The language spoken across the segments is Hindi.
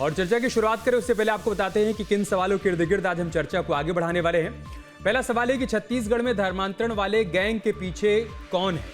और चर्चा की शुरुआत करें उससे पहले आपको बताते हैं कि किन सवालों के इर्द गिर्द आज हम चर्चा को आगे बढ़ाने वाले हैं। पहला सवाल है कि छत्तीसगढ़ में धर्मांतरण वाले गैंग के पीछे कौन है,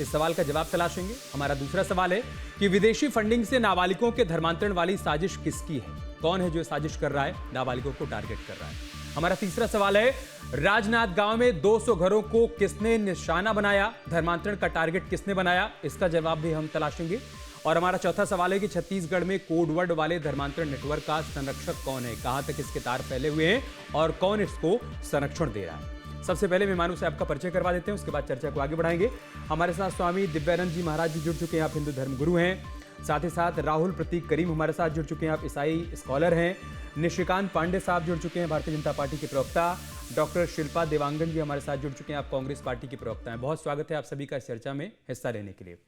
इस सवाल का जवाब तलाशेंगे। हमारा दूसरा सवाल है कि विदेशी फंडिंग से नाबालिगों के धर्मांतरण वाली साजिश किसकी है, कौन है जो साजिश कर रहा है, नाबालिगों को टारगेट कर रहा है। हमारा तीसरा सवाल है राजनांदगांव में 200 घरों को किसने निशाना बनाया, धर्मांतरण का टारगेट किसने बनाया, इसका जवाब भी हम तलाशेंगे। और हमारा चौथा सवाल है कि छत्तीसगढ़ में कोडवर्ड वाले धर्मांतरण नेटवर्क का संरक्षक कौन है, कहां तक इसके तार फैले हुए हैं और कौन इसको संरक्षण दे रहा है। सबसे पहले मेहमानों से आपका परिचय करवा देते हैं, उसके बाद चर्चा को आगे बढ़ाएंगे। हमारे साथ स्वामी दिव्यानंद जी महाराज जी जुड़ चुके हैं, आप हिंदू धर्म गुरु हैं। साथ ही साथ राहुल प्रतीक करीम हमारे साथ जुड़ चुके हैं, आप ईसाई स्कॉलर हैं। निशिकांत पांडे साहब जुड़ चुके हैं, भारतीय जनता पार्टी के प्रवक्ता। डॉक्टर शिल्पा देवांगन जी हमारे साथ जुड़ चुके हैं, आप कांग्रेस पार्टी के प्रवक्ता हैं। बहुत स्वागत है आप सभी का इस चर्चा में हिस्सा लेने के लिए।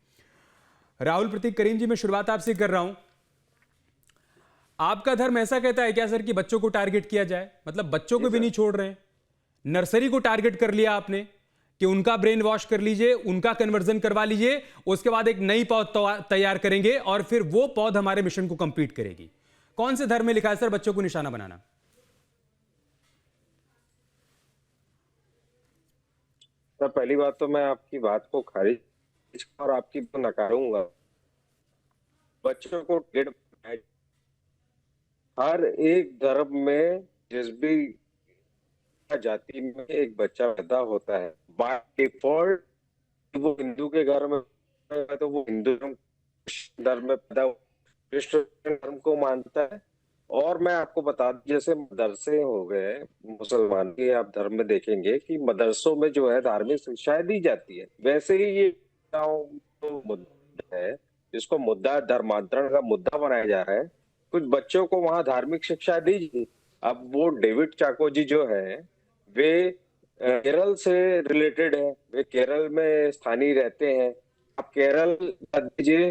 राहुल प्रतीक करीम जी, मैं शुरुआत आपसे कर रहा हूं। आपका धर्म ऐसा कहता है क्या सर कि बच्चों को टारगेट किया जाए, मतलब बच्चों को भी नहीं छोड़ रहे हैं, नर्सरी को टारगेट कर लिया आपने कि उनका ब्रेन वॉश कर लीजिए, उनका कन्वर्जन करवा लीजिए, उसके बाद एक नई पौध तैयार करेंगे और फिर वो पौध हमारे मिशन को कंप्लीट करेगी। कौन से धर्म में लिखा है सर बच्चों को निशाना बनाना? तो पहली बात तो मैं आपकी बात को खारिज और आपकी को नकारूंगा। बच्चों को हर एक धर्म में जिस भी जाति में एक बच्चा पैदा होता है, बाय डिफॉल्ट वो हिंदू के घर में तो वो हिंदू धर्म में पैदा कृष्ण धर्म को मानता है। और मैं आपको बता दूं, जैसे मदरसे हो गए मुसलमान के, आप धर्म में देखेंगे कि मदरसों में जो है धार्मिक शिक्षा दी जाती है, वैसे ही ये तो मुद्दा है जिसको मुद्दा धर्मांतरण का मुद्दा बनाया जा रहा है। कुछ बच्चों को वहां धार्मिक शिक्षा दीजिए। अब वो डेविड चाको जी जो है वे केरल से रिलेटेड है, वे केरल में स्थानीय रहते हैं। आप केरल दीजिए,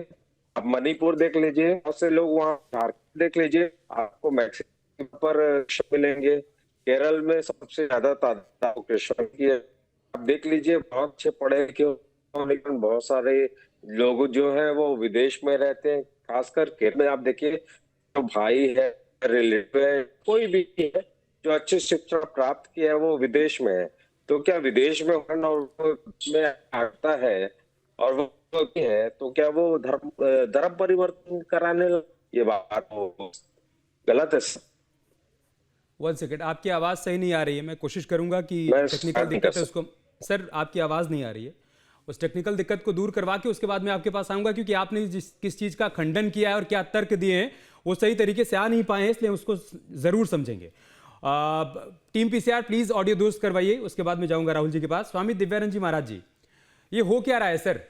आप मणिपुर देख लीजिए, बहुत से लोग वहाँ, झारखंड देख लीजिए, आपको मैक्सिमम पर मिलेंगे। केरल में सबसे ज्यादा तादाद कृष्ण की है। आप देख लीजिए, बहुत अच्छे पढ़े लिखे, लेकिन बहुत सारे लोग जो है वो विदेश में रहते हैं। खासकर केरल में आप देखिए, तो भाई है, रिलेटिव है, कोई भी है जो अच्छी शिक्षा प्राप्त किया है वो विदेश में है। तो क्या विदेश में में आता है और वो है तो क्या वो धर्म परिवर्तन कराने ये बात वो गलत है। 1 सेकंड, आपकी आवाज सही नहीं आ रही है, मैं कोशिश करूंगा कि टेक्निकल दिक्कत है उसको। सर आपकी आवाज नहीं आ रही है, उस टेक्निकल दिक्कत को दूर करवा के उसके बाद मैं आपके पास आऊंगा, क्योंकि आपने किस चीज का खंडन किया है और क्या तर्क दिए हैं वो सही तरीके से आ नहीं पाए हैं, इसलिए उसको जरूर समझेंगे। टीम पीसीआर प्लीज ऑडियो दुरुस्त करवाइए, उसके बाद मैं जाऊंगा राहुल जी के पास। स्वामी दिव्यानंद जी महाराज जी, ये हो क्या रहा है सर?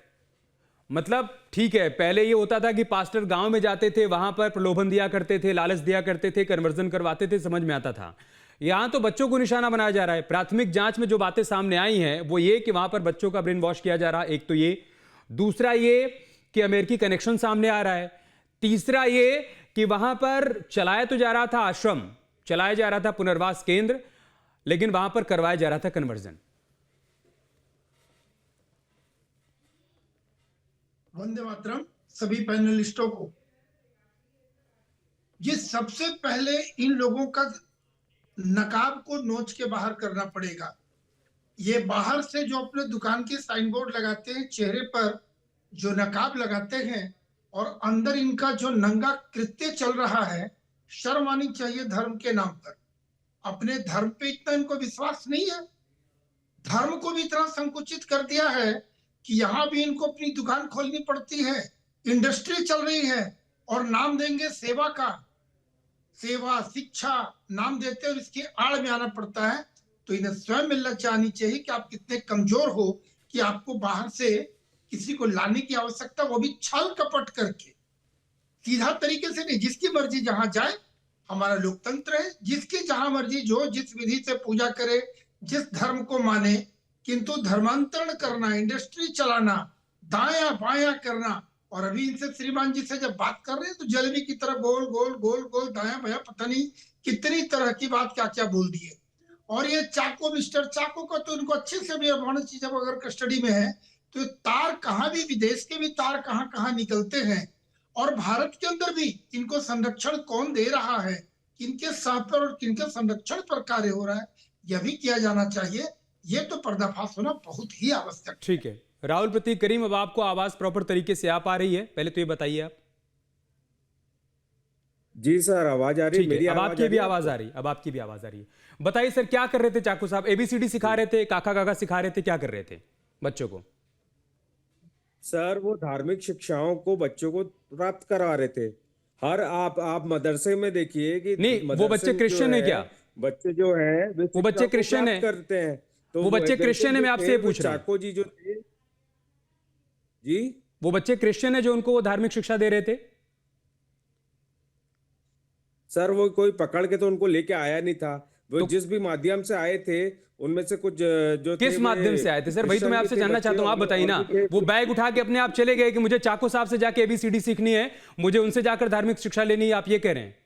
मतलब ठीक है, पहले ये होता था कि पास्टर गांव में जाते थे, वहां पर प्रलोभन दिया करते थे, लालच दिया करते थे, कन्वर्जन करवाते थे, समझ में आता था। यहां तो बच्चों को निशाना बनाया जा रहा है। प्राथमिक जांच में जो बातें सामने आई हैं वो ये कि वहां पर बच्चों का ब्रेन वॉश किया जा रहा है, एक तो ये। दूसरा ये कि अमेरिकी कनेक्शन सामने आ रहा है। तीसरा ये कि वहां पर चलाया तो जा रहा था आश्रम, चलाया जा रहा था पुनर्वास केंद्र, लेकिन वहां पर करवाया जा रहा था कन्वर्जन। वंदे मातरम सभी पैनलिस्टों को। ये सबसे पहले इन लोगों का नकाब को नोच के बाहर करना पड़ेगा। ये बाहर से जो अपने दुकान के साइन बोर्ड लगाते हैं, चेहरे पर जो नकाब लगाते हैं, और अंदर इनका जो नंगा कृत्य चल रहा है, शर्म आनी चाहिए धर्म के नाम पर। अपने धर्म पे इतना इनको विश्वास नहीं है, धर्म को भी इतना संकुचित कर दिया है कि यहाँ भी इनको अपनी दुकान खोलनी पड़ती है, इंडस्ट्री चल रही है, और नाम देंगे सेवा का, सेवा शिक्षा नाम देते और इसकी आड़ में आना पड़ता है। तो इन्हें स्वयं मिलना चाहनी चाहिए कि आप कितने कमजोर हो कि आपको बाहर से किसी को लाने की आवश्यकता, वो भी छल कपट करके, सीधा तरीके से नहीं। जिसकी मर्जी जहां जाए, हमारा लोकतंत्र है, जिसकी जहां मर्जी जो जिस विधि से पूजा करे, जिस धर्म को माने, किंतु धर्मांतरण करना, इंडस्ट्री चलाना, दाया बाया करना। और अभी इनसे श्रीमान जी से जब बात कर रहे हैं तो जलेबी की तरह गोल गोल गोल गोल दाया बाया, पता नहीं कितनी तरह की बात क्या क्या बोल दी है। और ये चाको, मिस्टर चाको का तो इनको अच्छे से भी जब अगर कस्टडी में है तो तार कहाँ भी, विदेश के भी तार कहाँ कहाँ निकलते हैं। और भारत के अंदर भी इनको संरक्षण कौन दे रहा है, किनके साथ पर और किनके संरक्षण पर कार्य हो रहा है, यह भी किया जाना चाहिए। ये तो पर्दाफाश होना बहुत ही आवश्यक है। ठीक है राहुल प्रतीक करीम, अब आपको आवाज प्रॉपर तरीके से आ पा रही है? पहले तो ये बताइए आप। जी सर, आवाज आ रही है? ठीक है, मेरी अब आवाज आपकी भी आ रही है? आवाज आ रही है, अब आपकी भी आवाज आ रही है। बताइए सर, क्या कर रहे थे चाकू साहब? एबीसीडी सिखा रहे थे, काका काका सिखा रहे थे, क्या कर रहे थे बच्चों को? सर वो धार्मिक शिक्षाओं को बच्चों को प्राप्त करा रहे थे। हर आप मदरसे में देखिए कि नहीं, वो मदरसे बच्चे जो क्रिश्चियन है क्या? बच्चे जो हैं वो बच्चे शिक्षा को क्रिश्चियन प्राप्त है? करते हैं। तो वो बच्चे क्रिश्चियन है, मैं आपसे ये पूछ रहा हूं। चाको जी जो थे जी, वो बच्चे क्रिश्चियन है जो उनको वो धार्मिक शिक्षा दे रहे थे? सर वो कोई पकड़ के तो उनको लेके आया नहीं था। वो तो जिस भी माध्यम से आए थे उनमें से कुछ जो थे किस माध्यम से आए थे सर? वही तो मैं आपसे जानना चाहता हूं, आप बताइए ना। बच्चे वो बैग उठा के अपने आप चले गए कि मुझे चाको साहब से जाके एबीसीडी सीखनी है, मुझे उनसे जाकर धार्मिक शिक्षा लेनी है, आप ये कह रहे हैं?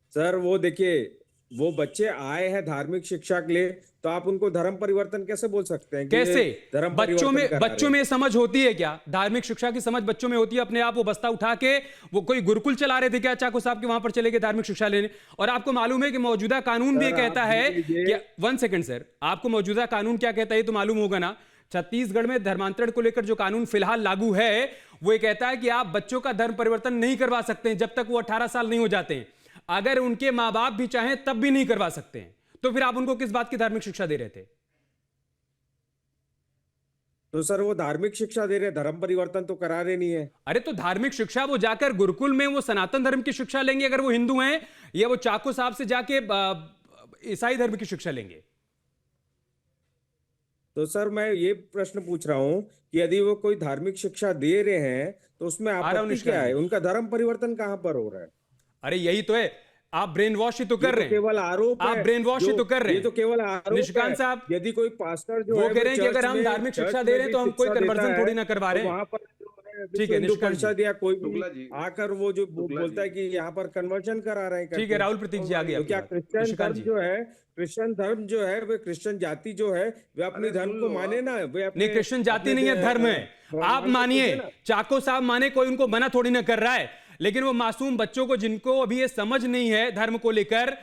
सर वो देखिए, वो बच्चे आए हैं धार्मिक शिक्षा के लिए, तो आप उनको धर्म परिवर्तन कैसे बोल सकते हैं कि कैसे? ये धर्म बच्चों में परिवर्तन करा बच्चों में समझ होती है क्या? धार्मिक शिक्षा की समझ बच्चों में होती है? अपने आप वो बस्ता उठा के वो कोई गुरुकुल चला रहे थे क्या चाको साहब के? वहां पर चले गए धार्मिक शिक्षा लेने? और आपको मालूम है कि मौजूदा कानून भी ये सर, कहता आप है ये- कि 1 सेकंड सर, आपको मौजूदा कानून क्या कहता है ये तो मालूम होगा ना। छत्तीसगढ़ में धर्मांतरण को लेकर जो कानून फिलहाल लागू है वो ये कहता है कि आप बच्चों का धर्म परिवर्तन नहीं करवा सकते हैं जब तक वो 18 साल नहीं हो जाते हैं। अगर उनके मां बाप भी चाहें तब भी नहीं करवा सकते हैं। तो फिर आप उनको किस बात की धार्मिक शिक्षा दे रहे थे? तो सर वो धार्मिक शिक्षा दे रहे, धर्म परिवर्तन तो करा रहे नहीं है। अरे तो धार्मिक शिक्षा वो जाकर गुरुकुल में वो सनातन धर्म की शिक्षा लेंगे अगर वो हिंदू हैं, या वो चाको साहब से जाके ईसाई धर्म की शिक्षा लेंगे? तो सर मैं ये प्रश्न पूछ रहा हूं कि यदि वो कोई धार्मिक शिक्षा दे रहे हैं तो उसमें आ रहा हूं आपत्ति निष्कांत क्या है? जी। उनका धर्म परिवर्तन कहां पर हो रहा है? अरे यही तो है, आप ब्रेन वॉश ही तो ये कर तो रहे हैं। केवल आरोप आप है। ब्रेन वॉश ही तो कर रहे ये तो हैं। केवल आरोप निष्कांत है। साहब, यदि कोई पास्टर जो वो है कह रहे हैं कि चर्च अगर हम में- धार्मिक चर्च शिक्षा में दे रहे हैं भी तो हम कोई शिक्षा देता कन्वर्जन है, थोड़ी ना करवा रहे तो हैं। वहां पर जो है ठीक है, विश्व हिंदू निष्कांत परिषद या कोई भी शुक्ला जी, आकर वो जो शुक्ला बोलता है जी। कि यहाँ पर कन्वर्जन करा रहे हैं ठीक है करके। राहुल प्रतीक जी, आ गई तो आपकी क्या बात। क्रिश्चियन निष्कांत धर्म जी, जो है, क्रिश्चियन धर्म जो है, वे क्रिश्चियन जाति जो है वे अपनी अरे धर्म सुन को लो माने आप। ना। वे अपने नहीं क्रिश्चियन जाति अपने नहीं है, धर्म है। आप भगवान को मानिए, पूजे ना। चाको साहब माने, कोई उनको मना थोड़ी ना कर रहा है। लेकिन वो मासूम बच्चों को जिनको अभी ये समझ नहीं है धर्म को लेकर,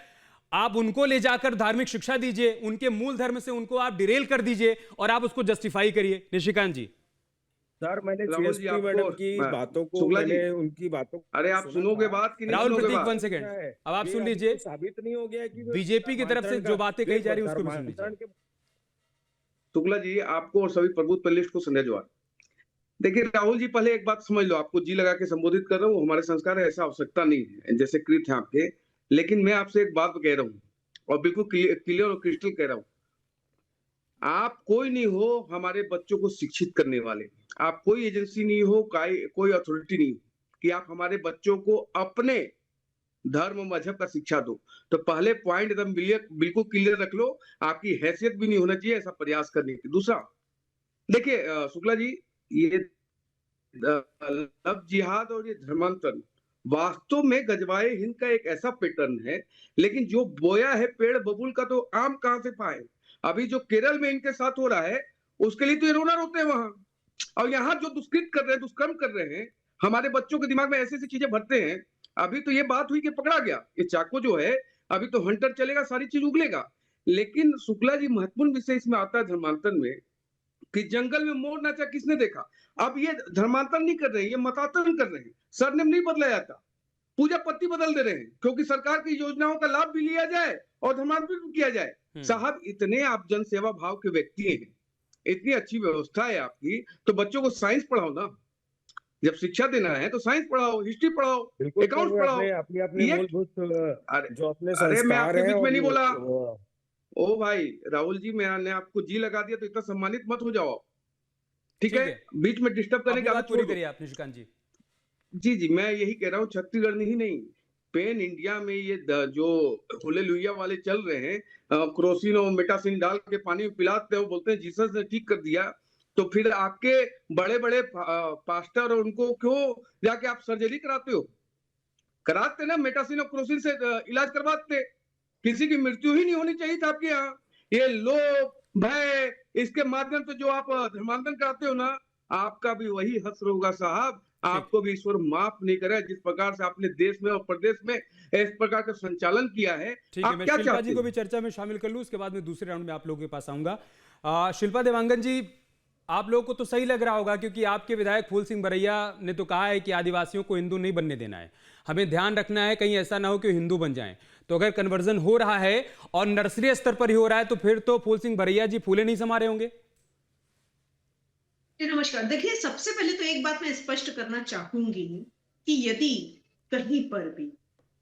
आप उनको ले जाकर धार्मिक शिक्षा दीजिए, उनके मूल धर्म से उनको आप डिरेल कर दीजिए और आप उसको जस्टिफाई करिए। निशिकांत जी, सर मैंने राहुल जी, सीएसपी आपको- मैडम की बातों को, शुक्ला जी, मैंने उनकी बातों को अरे आप सुना सुनोगे था। बात कि नहीं राहुल सुनोगे प्रतीक बात? 1 सेकेंड, अब आप ये सुन अभी लीजिए। तो साबित नहीं हो गया कि वे बीजेपी की तरफ से धर्मांतरण जो का- बातें कही जा रही है उसको भी सुन लीजिए। धर्मांतरण के शुक्ला जी, आपको और सभी प्रबुद्ध पैनलिस्ट को संध्या जवाहर। देखिए राहुल जी, पहले एक बात समझ लो, आपको जी लगा के संबोधित कर रहा हूँ, हमारे संस्कार है, ऐसा आवश्यकता नहीं है जैसे कृत है आपके। लेकिन मैं आपसे एक बात कह रहा हूँ और बिल्कुल क्लियर और क्रिस्टल कह रहा हूँ, आप कोई नहीं हो हमारे बच्चों को शिक्षित करने वाले। आप कोई एजेंसी नहीं हो, कोई अथॉरिटी नहीं कि आप हमारे बच्चों को अपने धर्म मजहब का शिक्षा दो। तो पहले पॉइंट एकदम बिल्कुल क्लियर रख लो, आपकी हैसियत भी नहीं होना चाहिए ऐसा प्रयास करने की। दूसरा देखिए शुक्ला जी, ये लव जिहाद और ये धर्मांतरण वास्तव में गजवाए हिंद का एक ऐसा पैटर्न है, लेकिन जो बोया है पेड़ बबूल का तो आम कहां से पाए। अभी जो केरल में इनके साथ हो रहा है उसके लिए तो ये रोना रोते हैं वहां, और यहाँ जो दुष्कृत कर रहे हैं, दुष्कर्म कर रहे हैं, हमारे बच्चों के दिमाग में ऐसी ऐसी चीजें भरते हैं। अभी तो ये बात हुई कि पकड़ा गया, ये चाको जो है, अभी तो हंटर चलेगा, सारी चीज उगलेगा। लेकिन शुक्ला जी, महत्वपूर्ण विषय इसमें आता है धर्मांतरण में कि जंगल में मोर नाचा किसने देखा। अब ये धर्मांतरण नहीं कर रहे हैं, ये मतांतरण कर रहे हैं। सरनेम नहीं बदला जाता, पूजा पत्ती बदल दे रहे हैं क्योंकि सरकार की योजनाओं का लाभ भी लिया जाए और धर्मांतरण भी किया जाए। साहब, इतने आप जनसेवा भाव के व्यक्ति हैं, इतनी अच्छी व्यवस्था है आपकी, तो बच्चों को साइंस पढ़ाओ ना। जब शिक्षा देना है तो साइंस पढ़ाओ, हिस्ट्री पढ़ाओ, अकाउंट्स पढ़ाओ। अपने ये- मूलभूत जो अपने अरे मैं आपके संस्कार बीच हैं में नहीं और बोला। वो- ओ भाई राहुल जी, मैंने आपको जी लगा दिया तो इतना सम्मानित मत हो जाओ, ठीक ठीक है? है। बीच में डिस्टर्ब करने अपनी की बात आदत पूरी छोड़ दो। करिए आप निशिकांत जी। जी जी, मैं यही कह रहा हूँ, छत्तीसगढ़ में ही नहीं, पेन इंडिया में ये जो हालेलुया वाले चल रहे हैं, क्रोसिन और मेटासिन डाल के पानी में पिलाते हो, बोलते हैं जीसस ने ठीक कर दिया। तो फिर आपके बड़े बड़े पास्टर और उनको क्यों जाके आप सर्जरी कराते हो? कराते ना, मेटासिन और क्रोसिन से इलाज करवाते, किसी की मृत्यु ही नहीं होनी चाहिए था आपके यहाँ। ये लोभ भय इसके माध्यम से जो आप धर्मांतरण कराते हो ना, आपका भी वही हश्र होगा साहब, आपको भी ईश्वर माफ नहीं करे जिस प्रकार से आपने देश में और प्रदेश में इस प्रकार का संचालन किया है। ठीक है, आप मैं क्या शिल्पा चाहते जी को हैं? भी चर्चा में शामिल कर लूं, उसके बाद में दूसरे राउंड में आप लोगों के पास आऊंगा। शिल्पा देवांगन जी, आप लोगों को तो सही लग रहा होगा क्योंकि आपके विधायक फूल सिंह बरैया ने तो कहा है कि आदिवासियों को हिंदू नहीं बनने देना है, हमें ध्यान रखना है कहीं ऐसा ना हो कि वो हिंदू बन जाएं। तो अगर कन्वर्जन हो रहा है और नर्सरी स्तर पर ही हो रहा है तो फिर तो फूल सिंह बरैया जी फूले नहीं समा रहे होंगे। नमस्कार। देखिए, सबसे पहले तो एक बात मैं स्पष्ट करना चाहूंगी कि यदि कहीं पर भी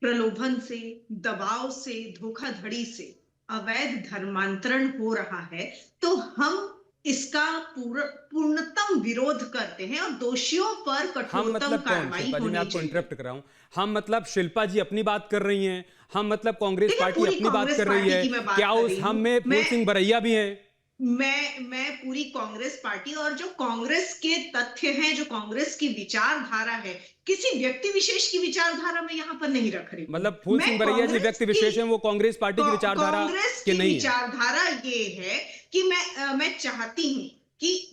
प्रलोभन से, दबाव से, धोखाधड़ी से अवैध धर्मांतरण हो रहा है तो हम इसका पूर्णतम विरोध करते हैं और दोषियों पर हम कठोरतम मतलब कौन? कार्रवाई शिल्पा जी, मैं होनी आपको चाहिए। इंटरप्ट कर रहा हूं। हम मतलब शिल्पा जी अपनी बात कर रही हैं, हम मतलब कांग्रेस देखिए, पार्टी पूरी अपनी बात कांग्रेस कर रही पार्टी है, की मैं बात क्या कर उस रही हम हूं। में फूल सिंह बरैया भी हैं? मैं पूरी कांग्रेस पार्टी और जो कांग्रेस के तथ्य हैं, जो कांग्रेस की विचारधारा है, किसी व्यक्ति विशेष की विचारधारा में यहाँ पर नहीं रख रही हूं। मतलब फूल मैं सिंह बरैया जी कांग्रेस व्यक्ति की- विशेष हैं, वो कांग्रेस पार्टी की विचारधारा कांग्रेस के की नहीं है। विचारधारा ये है कि मैं चाहती हूं कि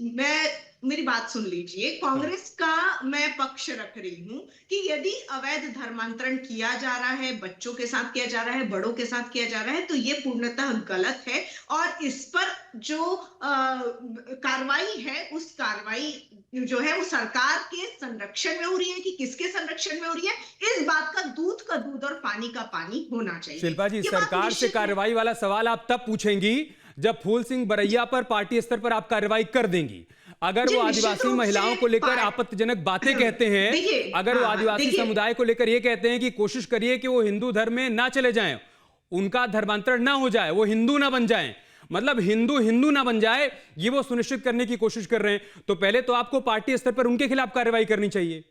मेरी बात सुन लीजिए। कांग्रेस का मैं पक्ष रख रही हूं कि यदि अवैध धर्मांतरण किया जा रहा है, बच्चों के साथ किया जा रहा है, बड़ों के साथ किया जा रहा है, तो ये पूर्णतः गलत है और इस पर जो कार्रवाई है, उस कार्रवाई जो है वो सरकार के संरक्षण में हो रही है कि किसके संरक्षण में हो रही है, इस बात का दूध और पानी का पानी होना चाहिए। शिल्पा जी, ये बात सरकार से निश्चित है। कार्रवाई वाला सवाल आप तब पूछेंगी जब फूल सिंह बरैया पर पार्टी स्तर पर आप कार्रवाई कर देंगी। अगर जी, वो निश्चित आदिवासी रूप महिलाओं से को लेकर आपत्तिजनक बातें कहते हैं, देखिए, अगर वो हाँ, आदिवासी देखिए। समुदाय को लेकर ये कहते हैं कि कोशिश करिए कि वो हिंदू धर्म में ना चले जाएं, उनका धर्मांतरण ना हो जाए, वो हिंदू ना बन जाएं, मतलब हिंदू ना बन जाए, ये वो सुनिश्चित करने की कोशिश कर रहे हैं, तो पहले तो आपको पार्टी स्तर पर उनके खिलाफ कार्रवाई करनी चाहिए।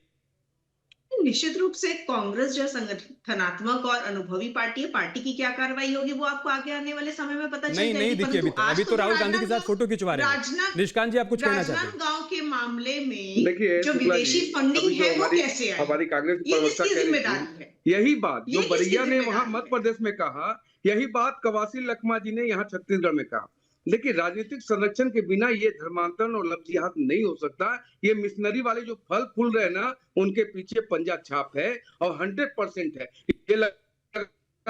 निश्चित रूप से कांग्रेस जो संगठनात्मक और अनुभवी पार्टी है, पार्टी की क्या कार्रवाई होगी वो आपको आगे आने वाले समय में पता चल नहीं जाएगी। दिखी अभी तो राहुल गांधी के साथ फोटो खिंचवा रहे हैं। निष्कांत जी, आप कुछ कहना चाहते हैं? राजनांदगांव के मामले में देखिए जो शुक्ला विदेशी जी, फंडिंग अभी जो है वो कैसे आई, हमारी कांग्रेस की ये प्रवक्ता किसकी कह रही जिम्मेदारी थी, है? यही बात जो ये किसकी बरैया ने वहां जिम्मेदारी मध्य है? प्रदेश में कहा, यही बात कवासी लखमा जी ने यहाँ छत्तीसगढ़ में कहा। देखिए, राजनीतिक संरक्षण के बिना ये धर्मांतरण और लफ्जियात नहीं हो सकता। ये मिशनरी वाले जो फल फूल रहे हैं ना, उनके पीछे पंजा छाप है और 100% है। ये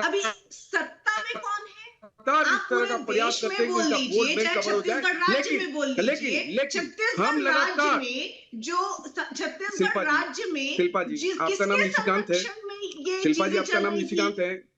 अभी सत्ता में कौन है? लगातार इस आप तरह पूरे का प्रयास देश में करते हैं कि बोल उनका लीजिए, वोट बैंक चाहे कवर हो जाए। छत्तीसगढ़ राज्य में बोल लीजिए, लेकिन हम छत्तीसगढ़ राज्य लगातार में जो छत्तीसगढ़ शिल्पा जी, राज्य में शिल्पा जी, आपका नाम किसके निशिकांत है? संरक्षण में ये शिल्पा जी, चीजें आपका चल नाम रही निशिकांत थी? है?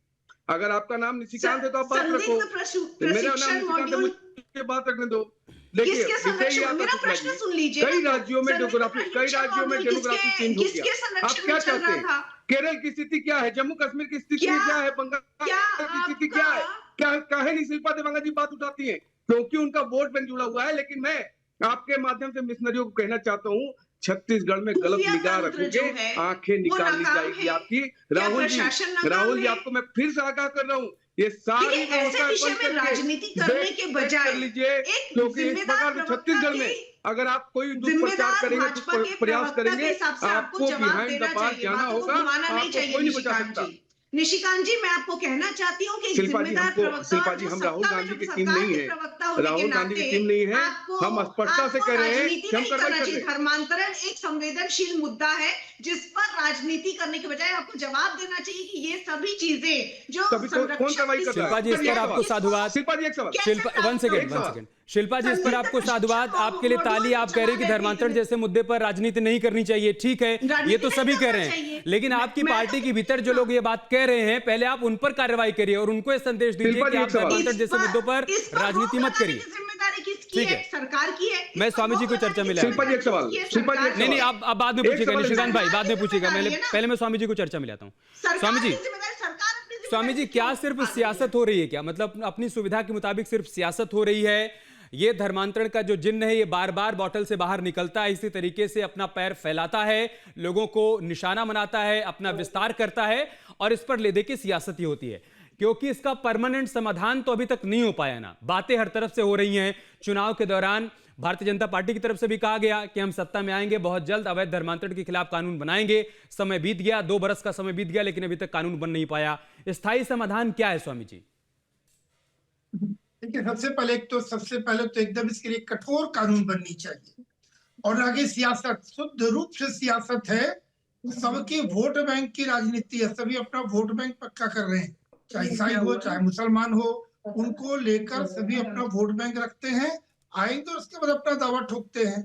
अगर आपका नाम निशिकांत है तो आप बात रखो। संदिग्ध मेरा नाम प्रशिक्षण निशिकांत है, मॉड्यूल मुझे बात रखने दो। देखिए, किसके विषय संरक्षण ये में? आता मेरा शुक्ला प्रश्न जी, सुन लीजिए। कई राज्यों में संदिग्ध डेमोग्राफी प्रशिक्षण मॉड्यूल चेंज हो किसके गया। आप संरक्षण क्या में चल चाहते रहा हैं? था? केरल की स्थिति क्या है? जम्मू कश्मीर की स्थिति क्या- क्या है? बंगाल क्या की स्थिति क्या है? क्या काहे नहीं शिल्पा देवांगन जी बात उठाती है? क्योंकि उनका वोट बैंक जुड़ा हुआ है। लेकिन मैं आपके माध्यम से मिशनरियों को कहना चाहता हूँ, छत्तीसगढ़ में गलत खुफिया निगाह तंत्र रखोगे, जो है, आंखें निकाल ली नाकाम जाएगी है। आपकी। क्या राहुल प्रशासन नाकाम जी, है? आपको मैं फिर से आगाह कर रहा हूँ, ये सारी देखिए, ऐसे व्यवस्था विषय बंद में करके राजनीति करने देख- के देख बजाय कर लीजिए, एक क्योंकि इस जिम्मेदार प्रकार से प्रवक्ता छत्तीसगढ़ में के- अगर आप कोई दुष्प्रचार जिम्मेदार करेंगे, भाजपा के प्रयास प्रवक्ता के करेंगे, हिसाब से आपको जवाब बिहाइंड देना द बार चाहिए, जाना बातों को होगा, घुमाना नहीं आपको चाहिए। कोई नहीं बचा निशिकांत सकता। जी, निशिकांत जी, मैं आपको कहना चाहती हूँ कि एक शिल्पा जी, जिम्मेदार प्रवक्ता शिल्पा और जी, जो हम राहुल सत्ता में गांधी जो की टीम सरकार नहीं के है। प्रवक्ता होने के राहुल गांधी की नाते टीम नहीं है। आपको- हम स्पष्टता से आपको कह रहे हैं राजनीति कि हम नहीं कार्रवाई करना कर चाहिए। रहे हैं। धर्मांतरण एक संवेदनशील मुद्दा है जिस पर राजनीति करने के बजाय आपको जवाब देना चाहिए कि ये सभी चीजें जो तभी तो कौन कार्रवाई कर रहा है? शिल्पा जी, इस पर आपको साधुवाद। शिल्पा जी, एक सवाल। Shilpa, one second. शिल्पा जी, इस पर आपको साधुवाद, आपके लिए ताली। आप कह रहे हैं कि धर्मांतरण जैसे मुद्दे पर राजनीति नहीं करनी चाहिए, ठीक है, ये तो सभी कह रहे हैं, लेकिन आपकी पार्टी के भीतर जो लोग ये बात कह रहे हैं, पहले आप उन पर कार्रवाई करिए और उनको ये संदेश दीजिए शिल्पा जी, कि आप एक सवाल। धर्मांतरण जैसे मुद्दों पर राजनीति मत करिए। जिम्मेदारी किसकी ठीक है? है। सरकार की है। मैं स्वामी जी को चर्चा में ले शिल्पा जी, एक सवाल। शिल्पा जी, एक नहीं, सवाल। आप बाद में एक पूछिएगा, सवाल निशिकांत भाई बाद में सरकार की पूछिएगा, जिम्मेदारी है ना। पहले मैं स्वामी जी को चर्चा में लाता हूँ। स्वामी जी, स्वामी जी, क्या सिर्फ सियासत हो रही है क्या? मतलब अपनी सुविधा के मुताबिक सिर्फ सियासत हो रही है? ये धर्मांतरण का जो जिन्न है, ये बार बार बॉटल से बाहर निकलता है, इसी तरीके से अपना पैर फैलाता है, लोगों को निशाना बनाता है, अपना विस्तार करता है और इस पर ले दे के सियासत ही होती है, क्योंकि इसका परमानेंट समाधान तो अभी तक नहीं हो पाया ना। बातें हर तरफ से हो रही हैं। चुनाव के दौरान भारतीय जनता पार्टी की तरफ से भी कहा गया कि हम सत्ता में आएंगे, बहुत जल्द अवैध धर्मांतरण के खिलाफ कानून बनाएंगे। समय बीत गया, 2 बरस का समय बीत गया, लेकिन अभी तक कानून बन नहीं पाया। स्थायी समाधान क्या है स्वामी जी? देखिए, सबसे पहले तो एकदम इसके लिए कठोर कानून बननी चाहिए। और आगे सियासत, शुद्ध रूप से सियासत है। सबकी वोट बैंक की राजनीति है, सभी अपना वोट बैंक पक्का कर रहे हैं, चाहे ईसाई हो चाहे मुसलमान हो, उनको लेकर सभी अपना वोट बैंक रखते हैं। आएंगे उसके बाद अपना दावा ठोकते हैं,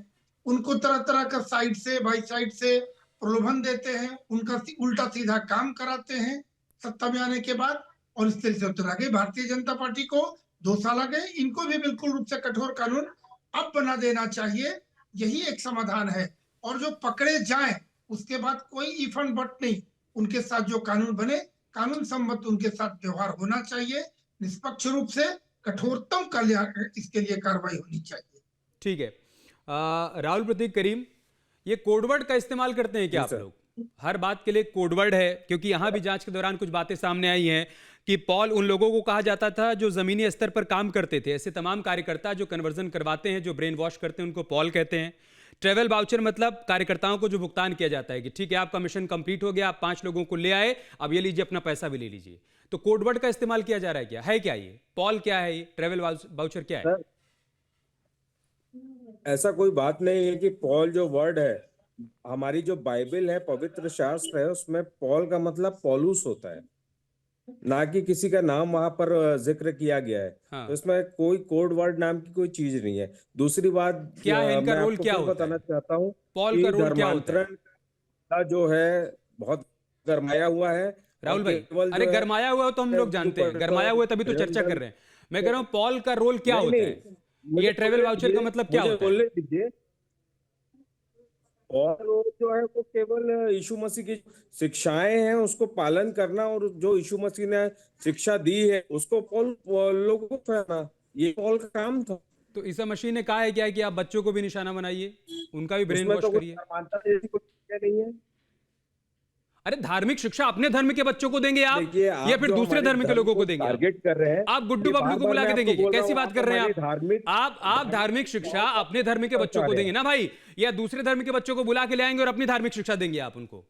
उनको तरह तरह का साइड से बाई साइड से प्रलोभन देते हैं, उनका उल्टा सीधा काम कराते हैं सत्ता में आने के बाद, और इस तरह से उतर गई। भारतीय जनता पार्टी को 2 साल आ गए, इनको भी बिल्कुल रूप से कठोर कानून अब बना देना चाहिए, यही एक समाधान है। और जो पकड़े जाएं उसके बाद कोई इफ एंड बट नहीं, उनके साथ जो कानून बने, कानून सम्मत उनके साथ व्यवहार होना चाहिए, निष्पक्ष रूप से कठोरतम इसके लिए कार्रवाई होनी चाहिए। ठीक है। राहुल प्रतीक करीम, ये कोडवर्ड का इस्तेमाल करते हैं क्या आप लोग? हर बात के लिए कोडवर्ड है, क्योंकि यहां भी जांच के दौरान कुछ बातें सामने आई हैं कि पॉल उन लोगों को कहा जाता था जो जमीनी स्तर पर काम करते थे। ऐसे तमाम कार्यकर्ता जो कन्वर्जन करवाते हैं, जो ब्रेन वॉश करते हैं, उनको पॉल कहते हैं। ट्रेवल वाउचर मतलब कार्यकर्ताओं को जो भुगतान किया जाता है कि ठीक है आपका मिशन कंप्लीट हो गया, आप 5 लोगों को ले आए, अब ये लीजिए अपना पैसा भी ले लीजिए। तो कोडवर्ड का इस्तेमाल किया जा रहा है क्या? है क्या ये? पॉल क्या है? ये ट्रेवल वाउचर क्या है? ऐसा कोई बात नहीं है कि पॉल जो वर्ड है, हमारी जो बाइबल है, पवित्र शास्त्र है, उसमें पॉल का मतलब पौलुस होता है, ना कि किसी का नाम वहां पर जिक्र किया गया है। हाँ। तो इसमें कोई कोड वर्ड नाम की कोई चीज नहीं है। दूसरी बात, क्या है इनका मैं रोल, आपको क्या फिर होता बताना है? चाहता हूँ पॉल कि का रोल क्या होता है? धर्मांतरण का जो है बहुत गरमाया हुआ है। राहुल भाई, केवल जो अरे है, गरमाया हुआ है तो हम लोग जानते हैं, गरमाया हुआ है तभी तो चर्चा कर रहे हैं। मैं कह रहा हूँ पॉल का रोल क्या नहीं, होता नहीं, है? मुझे ये ट्रेवल बोलने वाउचर का दीजिए, मतलब क्या मुझे होता है? बोलने दीजिए। और वो जो है वो केवल यीशु मसीह की शिक्षाएं हैं, उसको पालन करना, और जो यीशु मसीह ने शिक्षा दी है उसको लोगों को फैलाना, ये पॉल का काम था। तो ईसा मसीह ने कहा है क्या कि आप बच्चों को भी निशाना बनाइए, उनका भी ब्रेन उसमें वॉश तो कोई करिए? समानता जैसी कोई चीज़ नहीं है। अरे धार्मिक शिक्षा अपने धर्म के बच्चों को देंगे आप, देखिए, आप या फिर जो दूसरे हमारे धर्म के लोगों को देंगे? टारगेट कर रहे हैं, आप गुड्डू ये बबलू को बार-बार बुला मैं के आपको देंगे? बोल रहा कैसी हूं, बात आप कर रहे हैं हमारी आप? धार्मिक आप धार्मिक शिक्षा अपने धर्म के बच्चों को देंगे ना भाई, या दूसरे धर्म के बच्चों को बुला के ले आएंगे और अपनी धार्मिक शिक्षा देंगे आप उनको?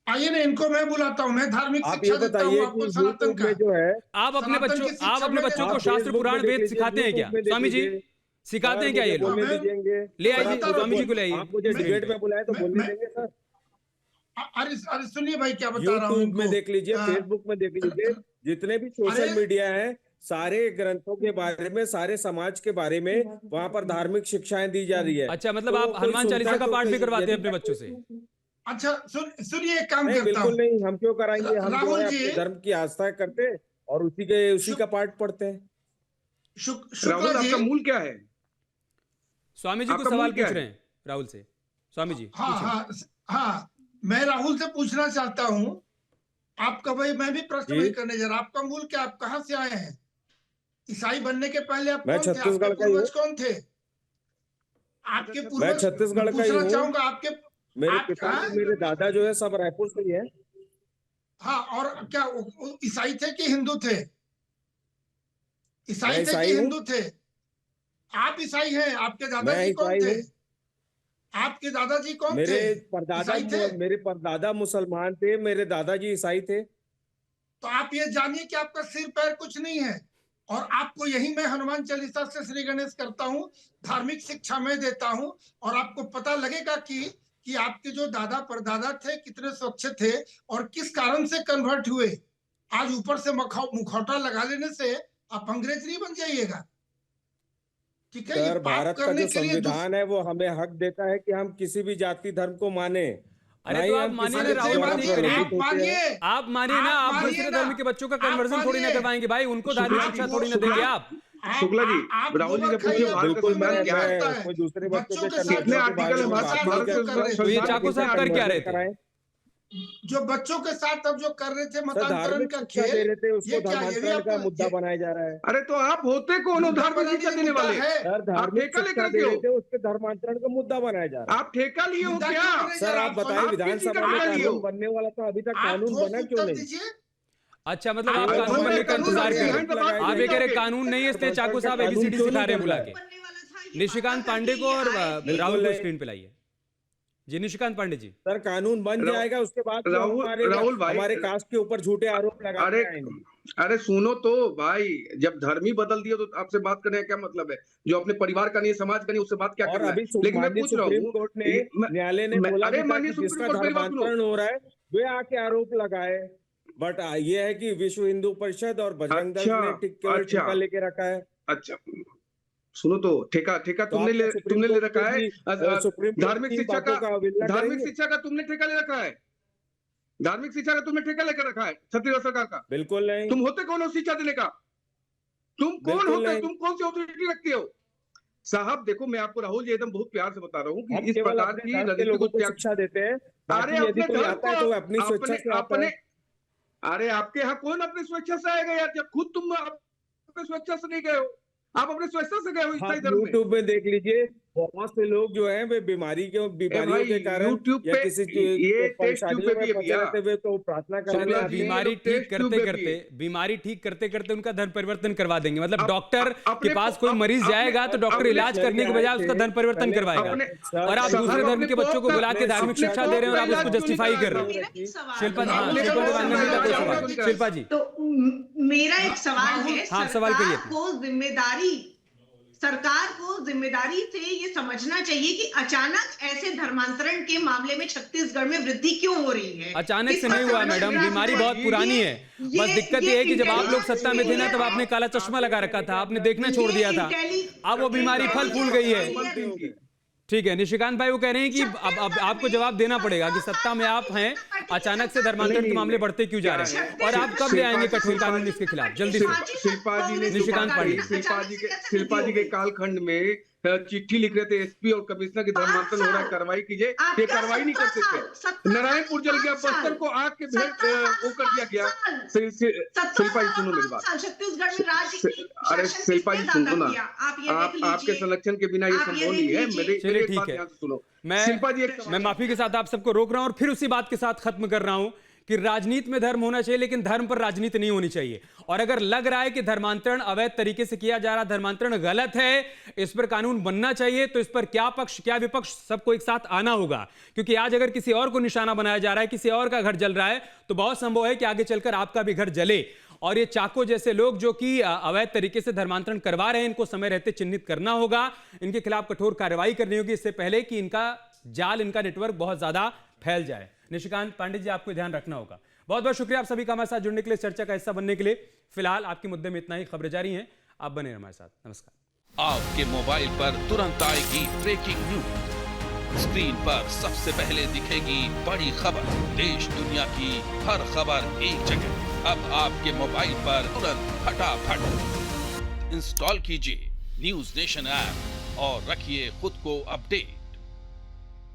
आइए ना, इनको मैं बुलाता हूँ, मैं धार्मिक आप शिक्षा ये देता हूँ बताइए आपको कि सनातन यूट्यूब का। में जो है, आप अपने सनातन बच्चों की शिक्षा आप अपने मैंने बच्चों को आप शास्त्र फेसबुक में पुराण देख वेद लीजिए, सिखाते हैं क्या यूट्यूब में देख स्वामी जी? लीजिए। सिखाते हैं क्या ये मुझे लोग? बोलने दीजिएंगे। ले आइए बताता स्वामी जी को ले आप मुझे आइए। डिबेट में बुलाए तो बोलने मैं- देंगे सर? अरे अरे सुनिए भाई, क्या बता रहा हूँ यूट्यूब में इनको। देख लीजिए, फेसबुक में देख लीजिए, जितने भी सोशल अरे- मीडिया है, सारे ग्रंथों के बारे में, सारे समाज के बारे में वहां पर धार्मिक शिक्षाएं दी जा रही है। अच्छा, मतलब तो आप कोई हनुमान सुनता चालीसा का तो पाठ भी कोई- करवाते हैं यदि अपने बच्चों से? अच्छा सुनिए, एक काम नहीं, करता बिल्कुल हूँ। नहीं, हम क्यों कराएंगे? हम जो राहुल है जी, अपने धर्म की आस्था करते हैं और उसी का पाठ पढ़ते हैं। शुक्ला राहुल, जी, आपका मूल क्या है? स्वामी जी को आपका सवाल मूल क्या पूछ है? रहे हैं राहुल से। स्वामी जी हाँ पूछिए। हाँ हाँ, मैं राहुल से पूछना चाहता हूँ आपका, भाई मैं भी प्रश्न जी। वही करने जा रहा, आपका मूल क्या, आप कहाँ से आए हैं? ईसाई बनने के पहले आप मैं कौन थे? आपके छत्तीसगढ़ का ही पूर्वज हूँ। कौन थे? आपके मैं पूर्वज, छत्तीसगढ़ का ही पूछना हूँ। चाहूंगा आपके मेरे आप पिता हाँ? मेरे दादा जो है सब रायपुर से ही है। हाँ, और क्या वो ईसाई थे कि हिंदू थे? ईसाई मैं थे ईसाई कि हूँ। हिंदू थे? आप ईसाई हैं? आपके मैं दादाजी कौन ईसाई थे? हूँ। आपके दादाजी कौन मेरे थे? परदादा ईसाई थे? मेरे परदादा मुसलमान थे, मेरे दादाजी ईसाई थे। तो आप ये जानिए कि आपका सिर पैर कुछ नहीं है, और आपको यही मैं हनुमान चालीसा से श्री गणेश करता हूँ, धार्मिक शिक्षा में देता हूँ, और आपको पता लगेगा कि आपके जो दादा परदादा थे कितने स्वच्छ थे और किस कारण से कन्वर्ट हुए। आज ऊपर से मुखौटा लगा लेने से आप अंग्रेज नहीं बन जाइएगा, ठीक है? ये सर, पाप भारत का करने जो के लिए संविधान है वो हमें हक देता है कि हम किसी भी जाति धर्म को माने। अरे ना तो ही आप हम मानिए किसी ना के राहुल द्वारा प्रतीक प्रभावित करीम, आप होते हैं। मानिए, आप मानिए ना, आप मानिए दूसरे ना, धर्म के बच्चों का आप कन्वर्जन थोड़ी ना मानिए। करवाएंगे भाई, उनको धार्मिक शिक्षा थोड़ी ना देंगे आप। शुक्ला जी, राहुल जी ने पूछे भारत का संविधान क्या है? है? कोई दूसरे बच्चों बच्चों के के साथ कितने कन्वर्जन के आर्टिकल बारे है में भारत बात नहीं भारत कर- तो ये संविधान चाकू के साहब कर क्या रहे कन्वर्जन कराएं। जो बच्चों के साथ अब जो कर रहे थे सर, मतांतरण धार्मिक का शिक्षा खेल, दे रहे थे, ये उसको क्या, ये भी धर्मांतरण का आपको मुद्दा बनाया जा रहा है। अरे तो आप होते कौन हो मुद्दा धार्मिक बनाने शिक्षा के देने मुद्दा वाले? है। सर, धार्मिक ठेका शिक्षा लेकर दे के रहे हो? थे, उसके धर्मांतरण का मुद्दा बनाया जा रहा है। आप ठेका लिए हो मुद्दा क्या? क्यों बनाए जा सर, रहे? आप बताएं, आप विधानसभा में ठेका लिए हो? कानून बनने वाला था, अभी तक आप कानून ठोस बना क्यों उत्तर नहीं? दीजिए। अच्छा, मतलब आप आप कानून बोल बनने रहे का कानून इंतजार बनाइए, कर रहे हैंड हैं। दबाइए, आप ये कह रहे नहीं कानून नहीं है, इसलिए चाकू साहब कानून एबीसीडी क्यों सिखा नहीं रहे हैं बन बुला रहा के। बनने वाला था, ये निशिकांत बात पांडे को और आए थे। राहुल को बिल्कुल स्क्रीन पे लाइए। जी निशिकांत पांडे जी। सर कानून बन जाएगा उसके बाद तो राहुल भाई, हमारे कास्ट के ऊपर झूठे आरोप लगाते आएंगे। अरे सुनो तो भाई, जब धर्म ही बदल दिया तो आपसे बात करने का क्या मतलब है? जो अपने परिवार का नहीं, समाज का नहीं, उससे बात क्या और करना है? अभी लेकिन मैं माननीय पूछ रहा सुप्रीम हूँ, कोर्ट ने न्यायालय ने बोला अरे भी था माननीय कि सुप्रीम जिसका कोर्ट, मेरी बात सुनो। धर्मांतरण हो रहा है वे आके आरोप लगाए, बट ये है कि विश्व हिंदू परिषद और बजरंग दल ने केवल ठेका लेके रखा है। अच्छा सुनो तो, ठेका तो तुमने ले रखा है। सुप्रीम कोर्ट धार्मिक की शिक्षा बातों का अवहेलना करेंगे? शिक्षा का तुमने ठेका ले रखा है? धार्मिक शिक्षा का तुमने ठेका लेकर रखा है छत्तीसगढ़ सरकार का? बिल्कुल नहीं। तुम होते कौन हो शिक्षा देने का? तुम कौन होते हो? तुम कौन सी ऑथोरिटी रखते हो? साहब देखो, मैं आपको राहुल जी एकदम बहुत प्यार से बता रहा हूँ कि इस प्रकार की रणनीति लोगों को शिक्षा देते हैं। अरे यदि कोई आता है तो अपनी स्वेच्छा से आता है। अरे आपके यहाँ कौन अपनी स्वेच्छा से आएगा यार? जब खुद तुम अपने स्वेच्छा से नहीं गए हो, आप अपने स्वेच्छा से गए हो ईसाई धर्म में। यूट्यूब में देख लीजिए, बहुत से लोग जो हैं वे बीमारियों के कारण यूट्यूब या पे किसी ये टेस्ट ट्यूब पे भी है भैया। रहते हुए तो प्रार्थना कराने आते हैं। बीमारी ठीक करते करते उनका धर्म परिवर्तन करवा देंगे। मतलब डॉक्टर के पास कोई अपने- मरीज जाएगा तो डॉक्टर इलाज करने के बजाय उसका धर्म परिवर्तन करवाएगा, और आप दूसरे धर्म के बच्चों को बुला के धार्मिक शिक्षा दे रहे हैं और आप उसको जस्टिफाई कर रहे हैं। शिल्पा जी, शिल्पा जी तो मेरा एक सवाल है, हाँ, सवाल करिए। सरकार को जिम्मेदारी से ये समझना चाहिए कि अचानक ऐसे धर्मांतरण के मामले में छत्तीसगढ़ में वृद्धि क्यों हो रही है। अचानक से नहीं हुआ मैडम, बीमारी बहुत पुरानी है। बस दिक्कत ये है कि जब आप लोग सत्ता में थे ना, तब आपने काला चश्मा लगा रखा था, आपने देखना छोड़ दिया था, अब वो बीमारी फल फूल गई है। ठीक है, निशिकांत भाई वो कह रहे हैं कि अब आपको जवाब देना पड़ेगा कि सत्ता में आप हैं, अचानक से धर्मांतरण के मामले बढ़ते क्यों जा रहे हैं, और आप कब ले आएंगे कठोर कानून इसके खिलाफ जल्दी से। शिल्पा जी ने निशिकांत पांडे शिल्पा जी के कालखंड में चिट्ठी लिख रहे थे एसपी और कमिश्नर की धर्मांतरण हो रहा है, कार्रवाई कीजिए। ये कार्रवाई नहीं करते थे। नारायणपुर जल गया, बस्तर को आग के भेंट वो कर दिया गया। शिल्पा जी सुनो मेरी बात। छत्तीसगढ़ में राज्य अरे शिल्पा जी सुनो ना, आपके संरक्षण के बिना ये संभव नहीं है। मेरी एक बात ध्यान से सुनो। मैं माफी के साथ आप सबको रोक रहा हूं और फिर उसी बात के साथ खत्म कर रहा हूं कि राजनीति में धर्म होना चाहिए, लेकिन धर्म पर राजनीति नहीं होनी चाहिए। और अगर लग रहा है कि धर्मांतरण अवैध तरीके से किया जा रहा, धर्मांतरण गलत है, इस पर कानून बनना चाहिए, तो इस पर क्या पक्ष क्या विपक्ष सबको एक साथ आना होगा। क्योंकि आज अगर किसी और को निशाना बनाया जा रहा है, किसी और का घर जल रहा है, तो बहुत संभव है कि आगे चलकर आपका भी घर जले। और ये चाको जैसे लोग जो कि अवैध तरीके से धर्मांतरण करवा रहे हैं, इनको समय रहते चिन्हित करना होगा, इनके खिलाफ कठोर कार्रवाई करनी होगी, इससे पहले कि इनका जाल, इनका नेटवर्क बहुत ज्यादा फैल जाए। निशिकांत पांडे जी, आपको ध्यान रखना होगा। बहुत बहुत शुक्रिया आप सभी का हमारे साथ जुड़ने के लिए, चर्चा का हिस्सा बनने के लिए। फिलहाल आपके मुद्दे में इतना ही, खबरें जारी हैं, आप बने हमारे साथ। नमस्कार। आपके मोबाइल पर तुरंत आएगी ब्रेकिंग न्यूज, स्क्रीन पर सबसे पहले दिखेगी बड़ी खबर, देश दुनिया की हर खबर एक जगह। अब आपके मोबाइल पर तुरंत फटाफट इंस्टॉल कीजिए न्यूज नेशन ऐप और रखिए खुद को अपडेट।